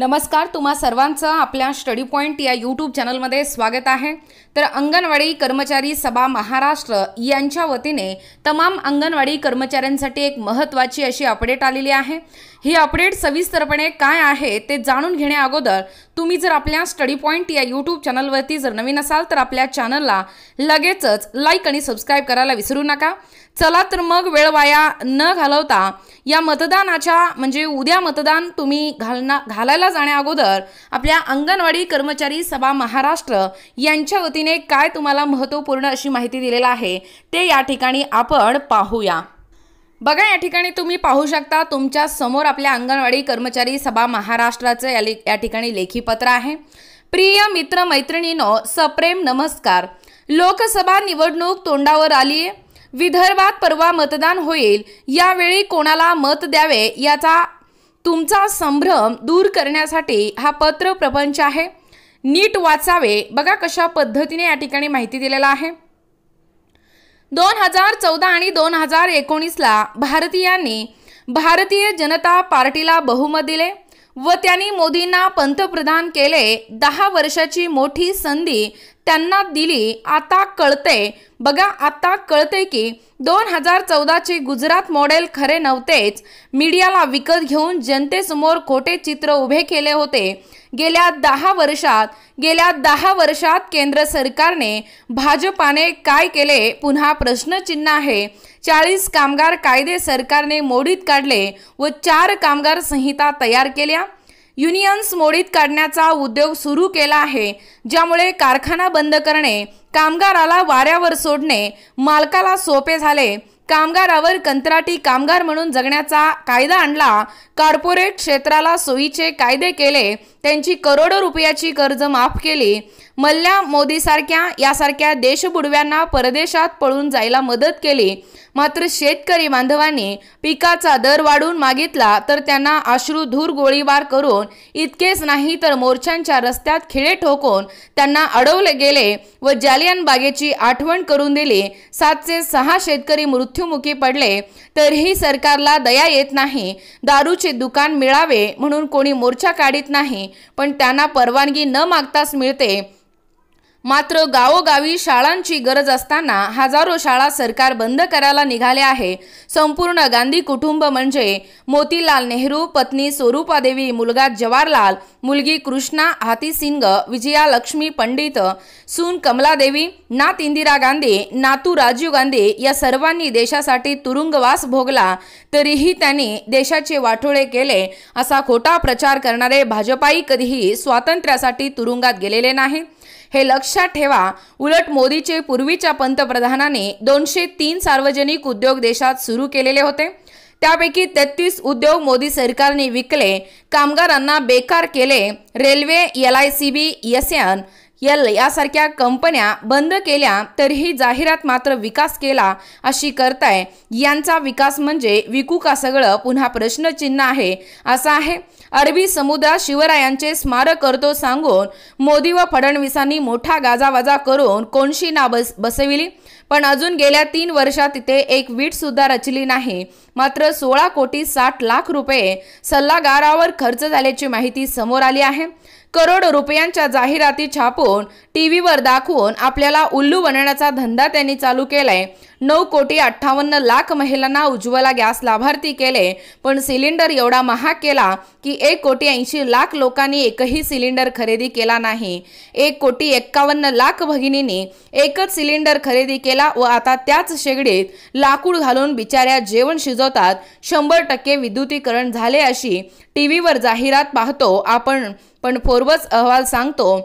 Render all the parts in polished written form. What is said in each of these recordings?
नमस्कार, तुम्हा सर्वांचं आपल्या स्टडी पॉइंट या यूट्यूब चॅनलमध्ये स्वागत आहे। तर अंगणवाडी कर्मचारी सभा महाराष्ट्र यांच्या वतीने तमाम अंगणवाडी कर्मचाऱ्यांसाठी एक महत्त्वाची अशी अपडेट आलेली आहे। ही अपडेट सविस्तरपणे काय आहे ते जाणून घेण्या अगोदर तुम्ही जर आपल्या स्टडी पॉइंट या यूट्यूब चॅनलवरती जर नवीन असाल तर आपल्या चॅनलला लगेचच लाईक आणि सबस्क्राइब करायला विसरू नका। चला तर मग वेळ वाया न घालवता या मतदानाच्या म्हणजे उद्या मतदान तुम्ही घालायला जाण्या अगोदर आपल्या अंगणवाडी कर्मचारी सभा महाराष्ट्र यांच्या वतीने काय तुम्हाला महत्त्वपूर्ण अशी माहिती दिलेली आहे ते या ठिकाणी आपण पाहूया। बघा, या ठिकाणी तुम्ही पाहू शकता तुमच्या समोर आपल्या अंगणवाडी कर्मचारी सभा महाराष्ट्राचे या ठिकाणी लेखी पत्र आहे। प्रिय मित्र मैत्रिणींनो, सप्रेम नमस्कार। लोकसभा निवडणूक तोंडावर आली आहे। विदर्भात परवा मतदान होईल, यावेळी कोणाला मत द्यावे याचा तुमचा संभ्रम दूर करण्यासाठी हा पत्र प्रपंच आहे। नीट वाचावे। बघा कशा पद्धतीने या ठिकाणी माहिती दिलेला आहे। 2014 आणि 2019 ला भारतीयांनी भारतीय जनता पार्टीला बहुमत दिले व त्यांनी मोदींना पंतप्रधान केले। 10 वर्षाची मोठी संधी त्यांना दिली। आता कळते, बघा आता कळते की 2014 चे गुजरात मॉडेल खरे नव्हतेच। मीडियाला विकत घेऊन जनतेसमोर खोटे चित्र उभे केले होते। गेल्या 10 वर्षात केंद्र सरकारने भाजपाने काय केले? पुन्हा प्रश्नचिन्ह आहे। 40 कामगार कायदे सरकारने मोडीत काढले व 4 कामगार संहिता तयार केल्या। युनियन्स मोडीत काढण्याचा उद्योग सुरू केला आहे, ज्यामुळे कारखाना बंद करणे, कामगाराला वाऱ्यावर सोडणे मालकाला सोपे झाले। कामगारावर कंत्राटी कामगार म्हणून जगण्याचा कायदा आणला। कॉर्पोरेट क्षेत्राला सोयीचे कायदे केले। त्यांची करोडो रुपयाची कर्ज माफ केली। मल्ल्या मोदीसारख्या यासारख्या देशबुडव्यांना परदेशात पळून जायला मदत केली। मात्र शेतकरी बांधवांनी पिकाचा दर वाढवून मागितला तर त्यांना अश्रुधूर गोळीबार करून इतकेच नाही तर मोर्चांच्या रस्त्यात खिळे ठोकून त्यांना अडवले गेले व जालियन बागेची आठवण करून दिली। 706 शेतकरी मृत्युमुखी पडले तरीही सरकारला दया येत नाही। दारूचे दुकान मिळावे म्हणून कोणी मोर्चा काढीत नाही, पण त्यांना परवानगी न मागताच मिळते। मात्र गावोगावी शाळांची गरज असताना हजारो शाळा सरकार बंद करायला निघाले आहे। संपूर्ण गांधी कुटुंब म्हणजे मोतीलाल नेहरू, पत्नी स्वरूपा देवी, मुलगा जवाहरलाल, मुलगी कृष्णा हाती सिंग, विजया लक्ष्मी पंडित, सून कमला देवी, नात इंदिरा गांधी, नातू राजीव गांधी या सर्वांनी देशासाठी तुरुंगवास भोगला तरीही त्यांनी देशाचे वाटोळे केले असा खोटा प्रचार करणारे भाजपाई कधीही स्वातंत्र्यासाठी तुरुंगात गेलेले नाही, हे लक्षात ठेवा। उलट मोदीचे पूर्वीच्या पंतप्रधानांनी 203 सार्वजनिक उद्योग देशात सुरू केलेले होते। त्यापैकी 33 उद्योग मोदी सरकारने विकले, कामगारांना बेकार केले। रेल्वे, LICB, SNL यासारख्या कंपन्या बंद केल्या तरीही जाहिरात मात्र विकास केला अशी करताय। यांचा विकास म्हणजे विकू का सगळं? पुन्हा प्रश्नचिन्ह आहे। असा आहे। अरबी समुद्रात शिवरायांचे स्मारक करतो सांगून मोदी व फडणवीसांनी मोठा गाजावाजा करून कोनशीना बसविली, पण अजून गेल्या 3 वर्षात तिथे एक वीट सुद्धा रचली नाही। मात्र 16 कोटी 60 लाख रुपये सल्लागारावर खर्च झाल्याची माहिती समोर आली आहे। करोडो रुपयांच्या जाहिराती छापून टीव्हीवर दाखवून आपल्याला उल्लू बनवण्याचा धंदा त्यांनी चालू केलाय। 9 कोटी 58 लाख महिलांना उज्ज्वला गॅस लाभार्थी केले, पण सिलेंडर एवढा महाग केला की 1 कोटी 80 लाख लोकांनी एकही सिलेंडर खरेदी केला नाही। 1 कोटी 51 लाख भगिनींनी एकच सिलेंडर खरेदी केला व आता त्याच शेगडीत लाकूड घालून बिचाऱ्या जेवण शिजवतात। 100% विद्युतीकरण झाले अशी टीव्हीवर जाहिरात पाहतो आपण, पण फोर्ब्स अहवाल सांगतो,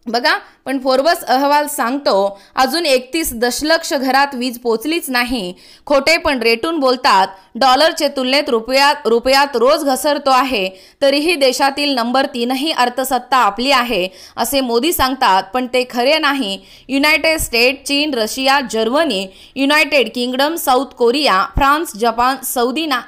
बघा पण फोर्ब्स अहवाल सांगतो अजून 31 दशलक्ष घरात वीज पोचलीच नाही। खोटे पण रेटून बोलतात। डॉलरच्या तुलनेत रुपयात रोज घसरतो आहे तरीही देशातील नंबर 3 ही अर्थसत्ता आपली आहे असे मोदी सांगतात, पण ते खरे नाही। युनायटेड स्टेट, चीन, Russia, Germany, United kingdom, south Korea, France, Japan,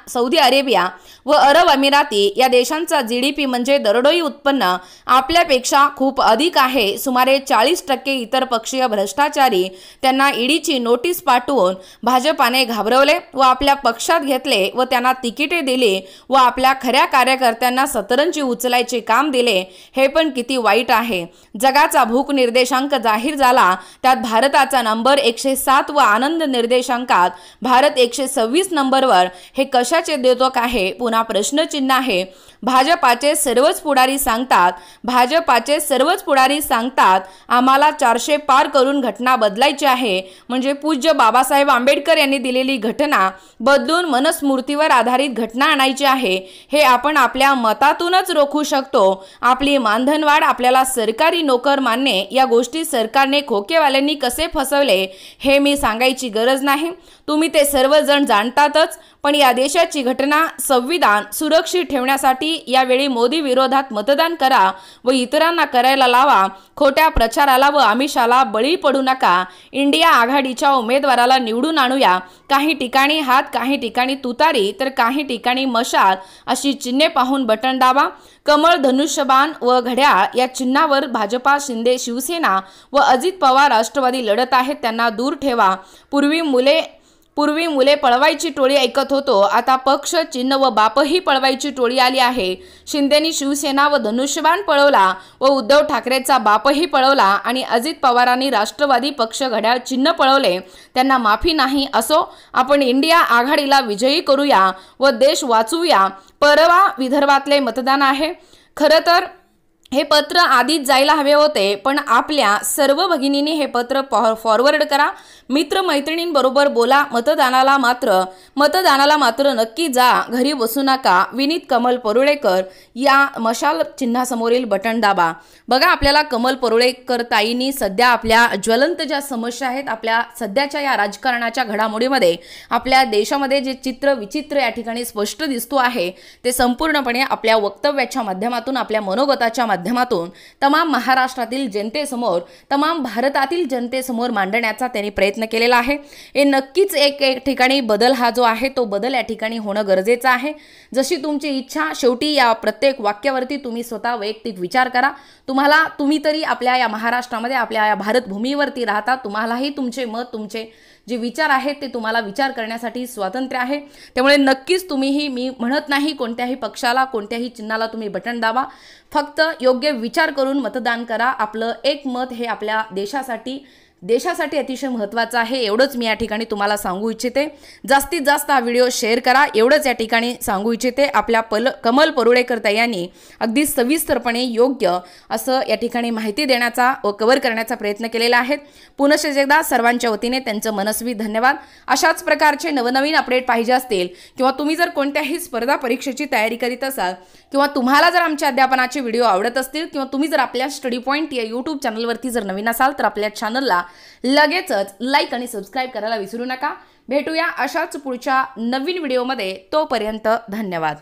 Saudi Arabia व अरब अमिराती या देशांचा GDP म्हणजे दरडोई उत्पन्न आपल्यापेक्षा खूप अधिक आहे। सुमारे 40% इतर पक्षीय भ्रष्टाचारी त्यांना ईडीची नोटीस पाठवून भाजपाने घाबरवले व आपल्या पक्षात घेतले व त्यांना तिकिटे दिली व आपल्या खऱ्या कार्यकर्त्यांना सतरंजी उचलायचे काम दिले, हे पण किती वाईट आहे। जगाचा भूक निर्देशांक जाहीर झाला, त्यात भारताचा नंबर 107 व आनंद निर्देशांकात भारत 126 नंबरवर। हे कशाचे द्योतक आहे? पुन्हा प्रश्नचिन्ह आहे। भाजपाचे सर्वच पुढारी सांगतात आम्हाला 400 पार करून घटना बदलायची आहे, म्हणजे पूज्य बाबासाहेब आंबेडकर यांनी दिलेली घटना बदलून मनस्मृतीवर आधारित घटना आणायची आहे। हे आपण आपल्या मतातूनच रोखू शकतो। आपली मानधनवाढ, आपल्याला सरकारी नोकर मानणे, या गोष्टी सरकारने खोकेवाल्यांनी कसे फसवले हे मी सांगायची गरज नाही, तुम्ही ते सर्वजण जाणतातच। पण या देशाची घटना, संविधान सुरक्षित ठेवण्यासाठी यावेळी मोदी विरोधात मतदान करा व इतरांना करायला लावा। खोट्या प्रचाराला व आमिषाला बळी पडू नका। इंडिया आघाडीच्या उमेदवाराला निवडून आणूया। काही ठिकाणी हात, काही ठिकाणी तुतारी, तर काही ठिकाणी मशाल अशी चिन्हे पाहून बटन दाबा। कमळ, धनुष्यबाण व घड्याळ या चिन्हावर भाजपा, शिंदे, शिवसेना व अजित पवार राष्ट्रवादी लढत आहेत, त्यांना दूर ठेवा। पूर्वी मुले पळवायची टोळी ऐकत होतो, आता पक्ष, चिन्ह व बापही पळवायची टोळी आली आहे। शिंदेनी शिवसेना व धनुष्यबाण पळवला व उद्धव ठाकरेचा बापही पळवला आणि अजित पवारांनी राष्ट्रवादी पक्ष, घड्याळ, चिन्ह पळवले, त्यांना माफी नाही। असो, आपण इंडिया आघाडीला विजयी करूया व देश वाचवूया। परवा विदर्भातले मतदान आहे। खरं तर हे पत्र आधीच जायला हवे होते, पण आपल्या सर्व भगिनींनी हे पत्र फॉरवर्ड करा, मित्रमैत्रिणींबरोबर बोला। मतदानाला मात्र नक्की जा, घरी बसू नका। विनीत कमल परुळेकर या मशाल चिन्हासमोरील बटन दाबा। बघा, आपल्याला कमल परुळेकर ताईंनी सध्या आपल्या ज्वलंत ज्या समस्या आहेत, आपल्या सध्याच्या या राजकारणाच्या घडामोडीमध्ये आपल्या देशामध्ये जे चित्र विचित्र या ठिकाणी स्पष्ट दिसतो आहे, ते संपूर्णपणे आपल्या वक्तव्याच्या माध्यमातून, आपल्या मनोगताच्या माध्यमातून तमाम महाराष्ट्रातील जनतेसमोर, तमाम भारतातील जनतेसमोर मांडण्याचा त्यांनी प्रयत्न केलेला आहे। हे नक्कीच एक ठिकाणी बदल हा जो आहे तो बदल या ठिकाणी होणं गरजेचं आहे। जशी तुमची इच्छा, शेवटी या प्रत्येक वाक्यावरती तुम्ही स्वतः वैयक्तिक विचार करा। तुम्ही तरी आपल्या या महाराष्ट्रामध्ये, आपल्या या भारत भूमीवरती राहता, तुम्हालाही तुमचे मत, तुमचे जे विचार आहेत ते तुम्हाला विचार करण्यासाठी स्वातंत्र्य आहे। त्यामुळे नक्कीच तुम्हीही, मी म्हणत नाही कोणत्याही पक्षाला, कोणत्याही चिन्हाला तुम्ही बटन दाबा, फक्त योग्य विचार करून मतदान करा। आपलं एक मत हे आपल्या देशासाठी अतिशय महत्त्वाचं आहे, एवढंच मी या ठिकाणी तुम्हाला सांगू इच्छिते। जास्तीत जास्त हा व्हिडिओ शेअर करा, एवढंच या ठिकाणी सांगू इच्छिते। आपल्या कमल परुळेकर ताईंनी अगदी सविस्तरपणे योग्य असं या ठिकाणी माहिती देण्याचा व कव्हर करण्याचा प्रयत्न केलेला आहे। पुनश्च एकदा सर्वांच्या वतीने त्यांचं मनस्वी धन्यवाद। अशाच प्रकारचे नवनवीन अपडेट पाहिजे असतील किंवा तुम्ही जर कोणत्याही स्पर्धा परीक्षेची तयारी करीत असाल किंवा तुम्हाला जर आमच्या अध्यापनाचे व्हिडिओ आवडत असतील किंवा तुम्ही जर आपल्या स्टडी पॉइंट या YouTube चॅनलवरती जर नवीन असाल तर आपल्या चॅनलला लगेचच लाईक आणि सबस्क्राइब करायला विसरू नका। भेटूया अशाच पुढच्या नवीन व्हिडिओमध्ये, तोपर्यंत धन्यवाद।